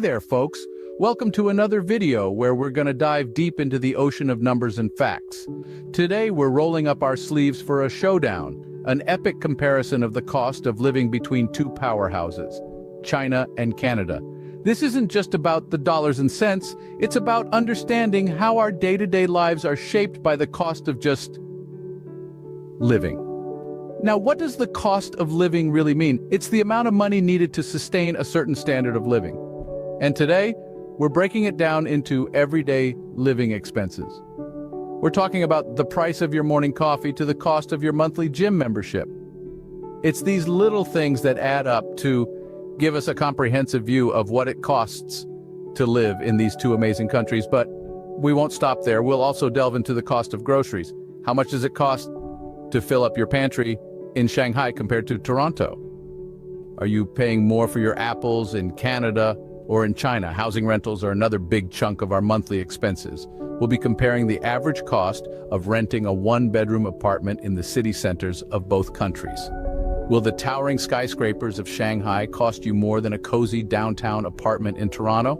there, folks. Welcome to another video where we're going to dive deep into the ocean of numbers and facts. Today, we're rolling up our sleeves for a showdown, an epic comparison of the cost of living between two powerhouses, China and Canada. This isn't just about the dollars and cents, it's about understanding how our day-to-day lives are shaped by the cost of just living. Now, what does the cost of living really mean? It's the amount of money needed to sustain a certain standard of living. And today, we're breaking it down into everyday living expenses. We're talking about the price of your morning coffee to the cost of your monthly gym membership. It's these little things that add up to give us a comprehensive view of what it costs to live in these two amazing countries. But we won't stop there. We'll also delve into the cost of groceries. How much does it cost to fill up your pantry in Shanghai compared to Toronto? Are you paying more for your apples in Canada or in China? Housing rentals are another big chunk of our monthly expenses. We'll be comparing the average cost of renting a one-bedroom apartment in the city centers of both countries. Will the towering skyscrapers of Shanghai cost you more than a cozy downtown apartment in Toronto?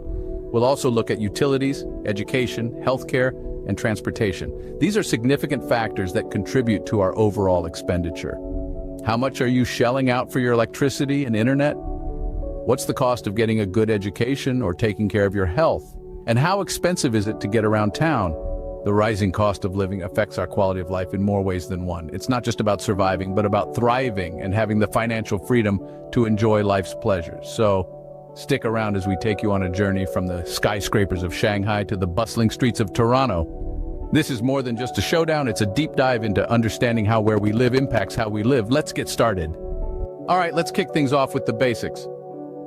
We'll also look at utilities, education, healthcare, and transportation. These are significant factors that contribute to our overall expenditure. How much are you shelling out for your electricity and internet? What's the cost of getting a good education or taking care of your health? And how expensive is it to get around town? The rising cost of living affects our quality of life in more ways than one. It's not just about surviving, but about thriving and having the financial freedom to enjoy life's pleasures. So stick around as we take you on a journey from the skyscrapers of Shanghai to the bustling streets of Toronto. This is more than just a showdown, it's a deep dive into understanding how where we live impacts how we live. Let's get started. All right, let's kick things off with the basics.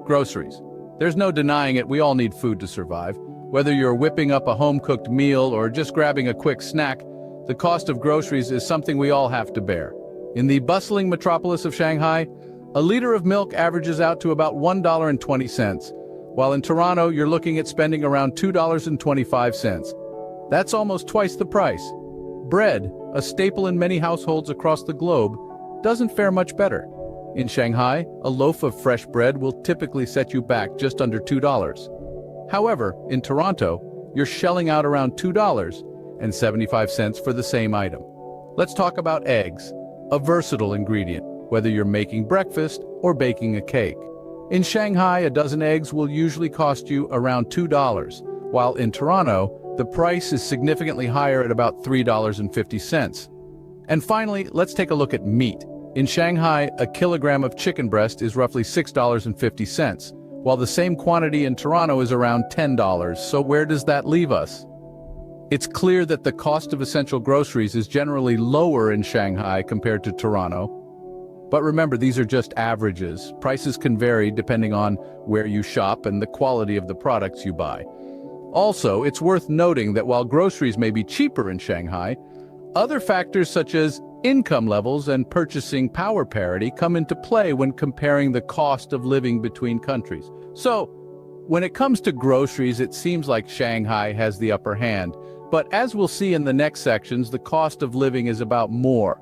Groceries. There's no denying it, we all need food to survive. Whether you're whipping up a home-cooked meal or just grabbing a quick snack, the cost of groceries is something we all have to bear. In the bustling metropolis of Shanghai, a liter of milk averages out to about $1.20, while in Toronto, you're looking at spending around $2.25. That's almost twice the price. Bread, a staple in many households across the globe, doesn't fare much better. In Shanghai, a loaf of fresh bread will typically set you back just under $2. However, in Toronto, you're shelling out around $2.75 for the same item. Let's talk about eggs, a versatile ingredient, whether you're making breakfast or baking a cake. In Shanghai, a dozen eggs will usually cost you around $2, while in Toronto, the price is significantly higher at about $3.50. And finally, let's take a look at meat. In Shanghai, a kilogram of chicken breast is roughly $6.50, while the same quantity in Toronto is around $10. So where does that leave us? It's clear that the cost of essential groceries is generally lower in Shanghai compared to Toronto. But remember, these are just averages. Prices can vary depending on where you shop and the quality of the products you buy. Also, it's worth noting that while groceries may be cheaper in Shanghai, other factors such as income levels and purchasing power parity come into play when comparing the cost of living between countries. So, when it comes to groceries, it seems like Shanghai has the upper hand. But as we'll see in the next sections, the cost of living is about more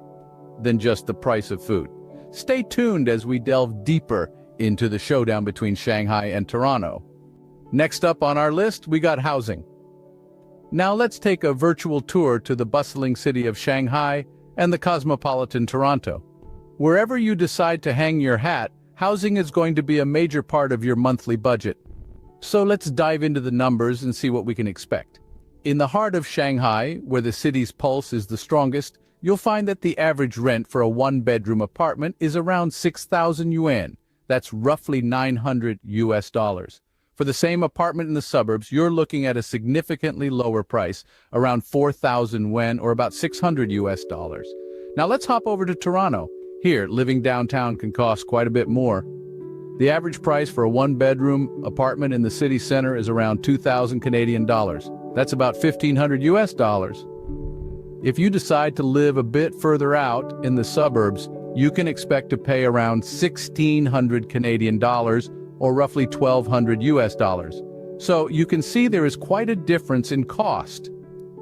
than just the price of food. Stay tuned as we delve deeper into the showdown between Shanghai and Toronto. Next up on our list, we got housing. Now let's take a virtual tour to the bustling city of Shanghai and the cosmopolitan Toronto. Wherever you decide to hang your hat, housing is going to be a major part of your monthly budget. So let's dive into the numbers and see what we can expect. In the heart of Shanghai, where the city's pulse is the strongest, you'll find that the average rent for a one-bedroom apartment is around 6,000 yuan. That's roughly $900. For the same apartment in the suburbs, you're looking at a significantly lower price, around 4,000 yuan or about $600. Now let's hop over to Toronto. Here, living downtown can cost quite a bit more. The average price for a one-bedroom apartment in the city center is around 2,000 Canadian dollars. That's about $1,500. If you decide to live a bit further out in the suburbs, you can expect to pay around 1,600 Canadian dollars or roughly $1,200. So you can see there is quite a difference in cost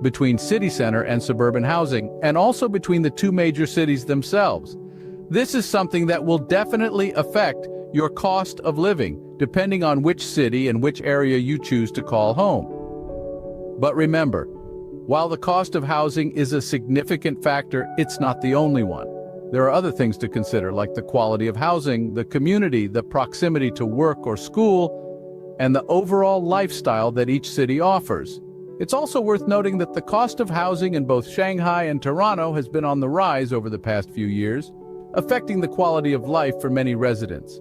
between city center and suburban housing, and also between the two major cities themselves. This is something that will definitely affect your cost of living. depending on which city and which area you choose to call home. But remember, while the cost of housing is a significant factor, it's not the only one. There are other things to consider, like the quality of housing, the community, the proximity to work or school, and the overall lifestyle that each city offers. It's also worth noting that the cost of housing in both Shanghai and Toronto has been on the rise over the past few years, affecting the quality of life for many residents.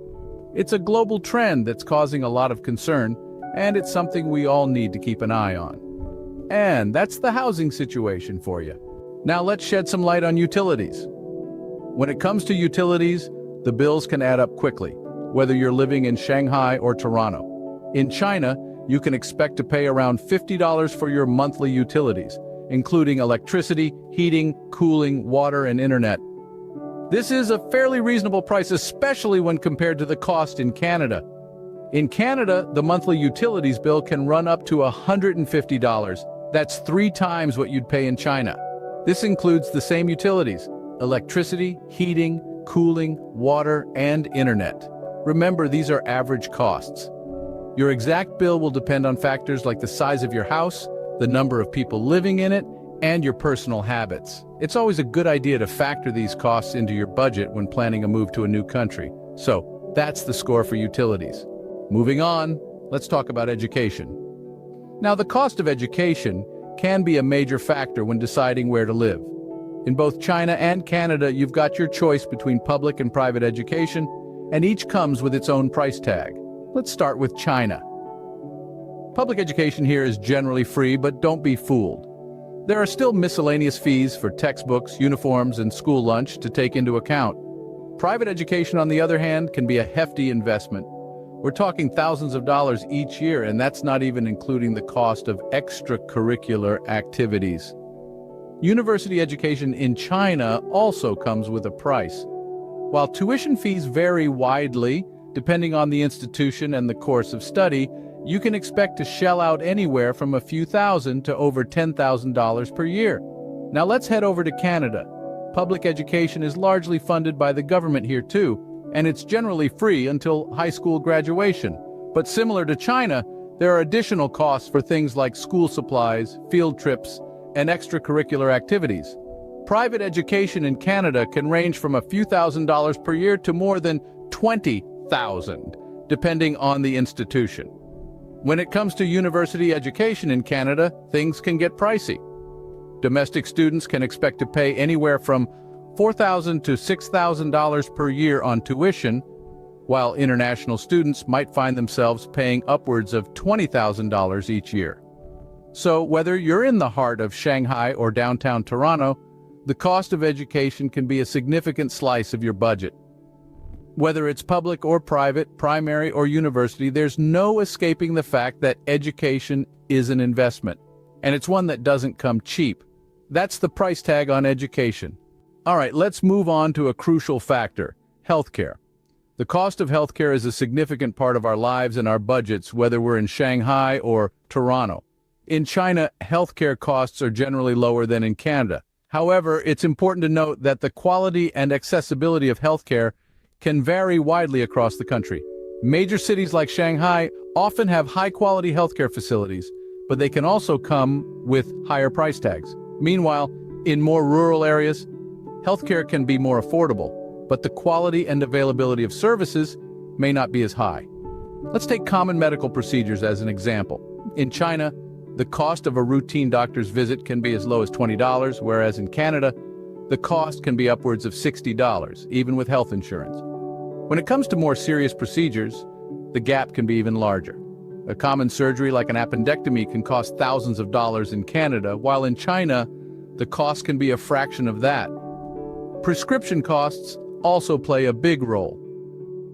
It's a global trend that's causing a lot of concern, and it's something we all need to keep an eye on. And that's the housing situation for you. Now let's shed some light on utilities. When it comes to utilities, the bills can add up quickly, whether you're living in Shanghai or Toronto. In China, you can expect to pay around $50 for your monthly utilities, including electricity, heating, cooling, water, and internet. This is a fairly reasonable price, especially when compared to the cost in Canada. In Canada, the monthly utilities bill can run up to $150. That's 3 times what you'd pay in China. This includes the same utilities: electricity, heating, cooling, water, and internet. Remember, these are average costs. Your exact bill will depend on factors like the size of your house, the number of people living in it, and your personal habits. It's always a good idea to factor these costs into your budget when planning a move to a new country. So, that's the score for utilities. Moving on, let's talk about education. Now, the cost of education can be a major factor when deciding where to live. In both China and Canada, you've got your choice between public and private education, and each comes with its own price tag. Let's start with China. Public education here is generally free, but don't be fooled. There are still miscellaneous fees for textbooks, uniforms, and school lunch to take into account. Private education, on the other hand, can be a hefty investment. We're talking thousands of dollars each year, and that's not even including the cost of extracurricular activities. University education in China also comes with a price. While tuition fees vary widely, depending on the institution and the course of study, you can expect to shell out anywhere from a few thousand to over $10,000 per year. Now let's head over to Canada. Public education is largely funded by the government here too, and it's generally free until high school graduation. But similar to China, there are additional costs for things like school supplies, field trips, and extracurricular activities. Private education in Canada can range from a few $1,000s per year to more than $20,000, depending on the institution. When it comes to university education in Canada, things can get pricey. Domestic students can expect to pay anywhere from $4,000 to $6,000 per year on tuition, while international students might find themselves paying upwards of $20,000 each year. So whether you're in the heart of Shanghai or downtown Toronto, the cost of education can be a significant slice of your budget. Whether it's public or private, primary or university, there's no escaping the fact that education is an investment, and it's one that doesn't come cheap. That's the price tag on education. All right, let's move on to a crucial factor: healthcare. The cost of healthcare is a significant part of our lives and our budgets, whether we're in Shanghai or Toronto. In China, healthcare costs are generally lower than in Canada. However, it's important to note that the quality and accessibility of healthcare can vary widely across the country. Major cities like Shanghai often have high-quality healthcare facilities, but they can also come with higher price tags. Meanwhile, in more rural areas, healthcare can be more affordable, but the quality and availability of services may not be as high. Let's take common medical procedures as an example. In China, the cost of a routine doctor's visit can be as low as $20, whereas in Canada, the cost can be upwards of $60, even with health insurance. When it comes to more serious procedures, the gap can be even larger. A common surgery like an appendectomy can cost thousands of dollars in Canada, while in China, the cost can be a fraction of that. Prescription costs also play a big role.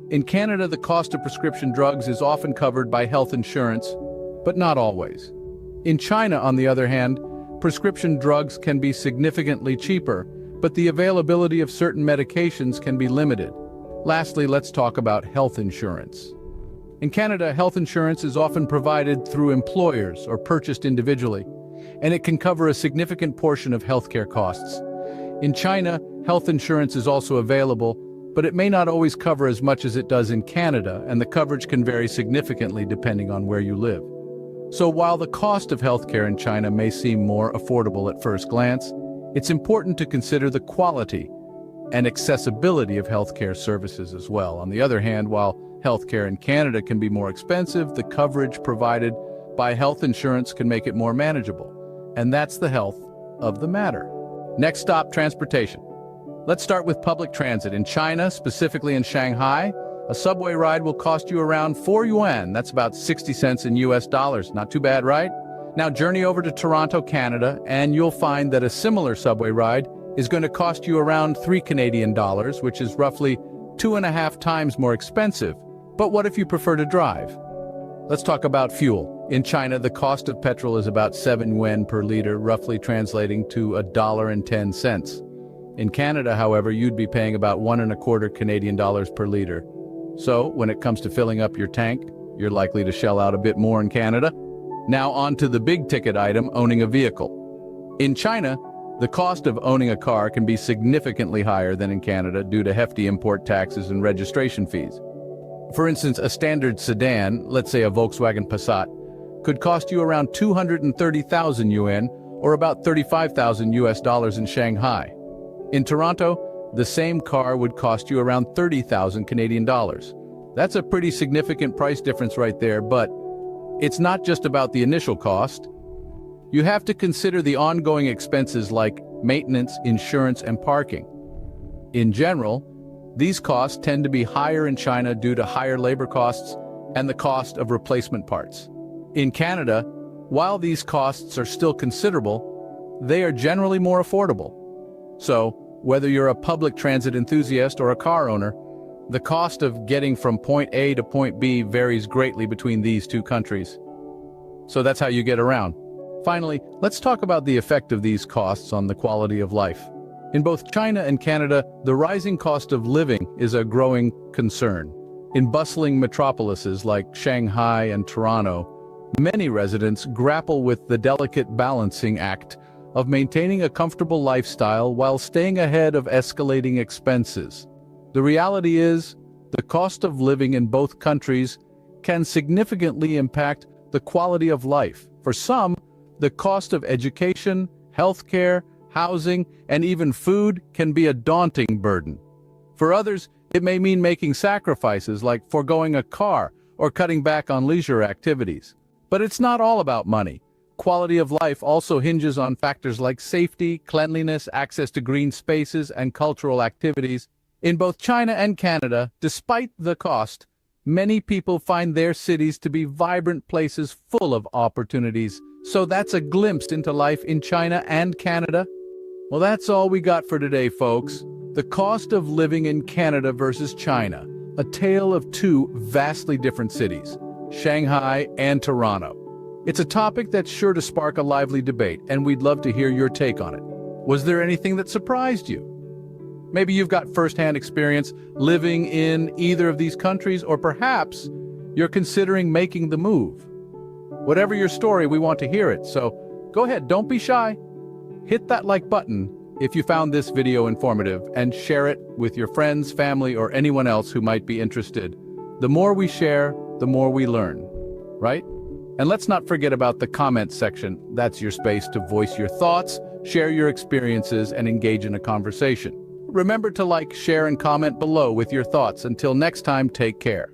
In Canada, the cost of prescription drugs is often covered by health insurance, but not always. In China, on the other hand, prescription drugs can be significantly cheaper, but the availability of certain medications can be limited. Lastly, let's talk about health insurance. In Canada, health insurance is often provided through employers or purchased individually, and it can cover a significant portion of healthcare costs. In China, health insurance is also available, but it may not always cover as much as it does in Canada, and the coverage can vary significantly depending on where you live. So while the cost of healthcare in China may seem more affordable at first glance, it's important to consider the quality and accessibility of healthcare services as well. On the other hand, while healthcare in Canada can be more expensive, the coverage provided by health insurance can make it more manageable. And that's the health of the matter. Next stop, transportation. Let's start with public transit. In China, specifically in Shanghai, a subway ride will cost you around 4 yuan. That's about 60 cents in US dollars. Not too bad, right? Now journey over to Toronto, Canada, and you'll find that a similar subway ride is going to cost you around 3 Canadian dollars, which is roughly 2.5 times more expensive. But what if you prefer to drive? Let's talk about fuel. In China, the cost of petrol is about 7 yuan per liter, roughly translating to $1.10. In Canada, however, you'd be paying about 1.25 Canadian dollars per liter. So, when it comes to filling up your tank, you're likely to shell out a bit more in Canada. Now on to the big ticket item, owning a vehicle. In China, the cost of owning a car can be significantly higher than in Canada due to hefty import taxes and registration fees. For instance, a standard sedan, let's say a Volkswagen Passat, could cost you around 230,000 yuan, or about 35,000 US dollars in Shanghai. In Toronto, the same car would cost you around 30,000 Canadian dollars. That's a pretty significant price difference right there, but it's not just about the initial cost. You have to consider the ongoing expenses like maintenance, insurance, and parking. In general, these costs tend to be higher in China due to higher labor costs and the cost of replacement parts. In Canada, while these costs are still considerable, they are generally more affordable. So, whether you're a public transit enthusiast or a car owner, the cost of getting from point A to point B varies greatly between these two countries. So that's how you get around. Finally, let's talk about the effect of these costs on the quality of life. In both China and Canada, the rising cost of living is a growing concern. In bustling metropolises like Shanghai and Toronto, many residents grapple with the delicate balancing act of maintaining a comfortable lifestyle while staying ahead of escalating expenses. The reality is, the cost of living in both countries can significantly impact the quality of life. For some, the cost of education, healthcare, housing, and even food can be a daunting burden. For others, it may mean making sacrifices like foregoing a car or cutting back on leisure activities. But it's not all about money. Quality of life also hinges on factors like safety, cleanliness, access to green spaces, and cultural activities. In both China and Canada, despite the cost, many people find their cities to be vibrant places full of opportunities. So that's a glimpse into life in China and Canada. Well, that's all we got for today, folks. The cost of living in Canada versus China, a tale of two vastly different cities, Shanghai and Toronto. It's a topic that's sure to spark a lively debate, and we'd love to hear your take on it. Was there anything that surprised you? Maybe you've got firsthand experience living in either of these countries, or perhaps you're considering making the move. Whatever your story, we want to hear it, so go ahead, don't be shy. Hit that like button if you found this video informative, and share it with your friends, family, or anyone else who might be interested. The more we share, the more we learn, right? And let's not forget about the comment section. That's your space to voice your thoughts, share your experiences, and engage in a conversation. Remember to like, share, and comment below with your thoughts. Until next time, take care.